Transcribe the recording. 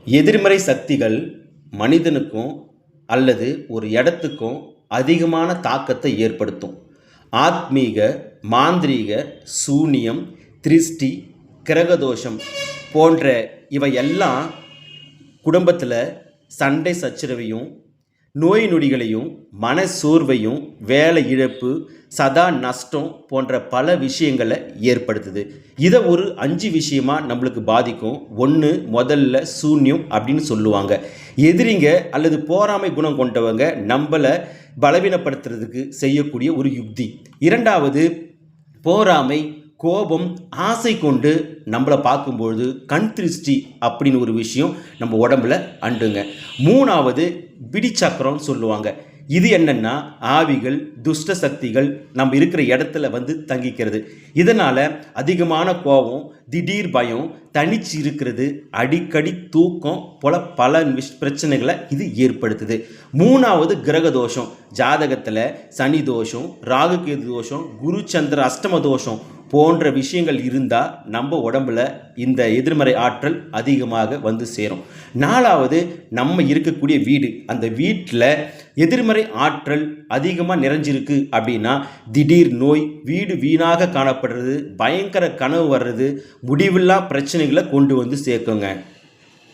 எதிர்மறை சக்திகள் மனிதனுக்கும் அல்லது ஒரு இடத்துக்கும் அதிகமான தாக்கத்தை ஏற்படுத்தும். ஆத்மீக, மாந்திரீக, சூனியம், திருஷ்டி, கிரகதோஷம் போன்ற இவையெல்லாம் குடும்பத்தில் சண்டை சச்சரவையும், நோய் நொடிகளையும், மன சோர்வையும், வேலை இழப்பு, சதா நஷ்டம் போன்ற பல விஷயங்களை ஏற்படுத்துது. இதை ஒரு 5 விஷயமாக நம்மளுக்கு பாதிக்கும். ஒன்று, முதல்ல சூன்யம் அப்படின்னு சொல்லுவாங்க. எதிரிங்க அல்லது போராமை குணம் கொண்டவங்க நம்மளை பலவீனப்படுத்துறதுக்கு செய்யக்கூடிய ஒரு யுக்தி. இரண்டாவது, போராமை, கோபம், ஆசை கொண்டு நம்மளை பார்க்கும்பொழுது கண் திருஷ்டி அப்படின்னு ஒரு விஷயம் நம்ம உடம்புல அண்டுங்க. மூணாவது, பிடிச்சக்கரம்னு சொல்லுவாங்க. இது என்னன்னா, ஆவிகள், துஷ்ட சக்திகள் நம்ம இருக்கிற இடத்துல வந்து தங்கிக்கிறது. இதனால் அதிகமான கோபம், திடீர் பயம், தனிச்சு இருக்கிறது, அடிக்கடி தூக்கம் போல பல பிரச்சனைகளை இது ஏற்படுத்துது. மூணாவது, கிரக தோஷம். ஜாதகத்தில் சனி தோஷம், ராகு கேது தோஷம், குரு சந்திர அஷ்டம தோஷம் போன்ற விஷயங்கள் இருந்தால் நம்ம உடம்புல இந்த எதிர்மறை ஆற்றல் அதிகமாக வந்து சேரும். நாலாவது, நம்ம இருக்கக்கூடிய வீடு. அந்த வீட்டில் எதிர்மறை ஆற்றல் அதிகமாக நிறைஞ்சிருக்கு அப்படின்னா திடீர் நோய், வீடு வீணாக காணப்படுறது, பயங்கர கனவு வர்றது, முடிவில்லா பிரச்சனைகளை கொண்டு வந்து சேர்க்குங்க.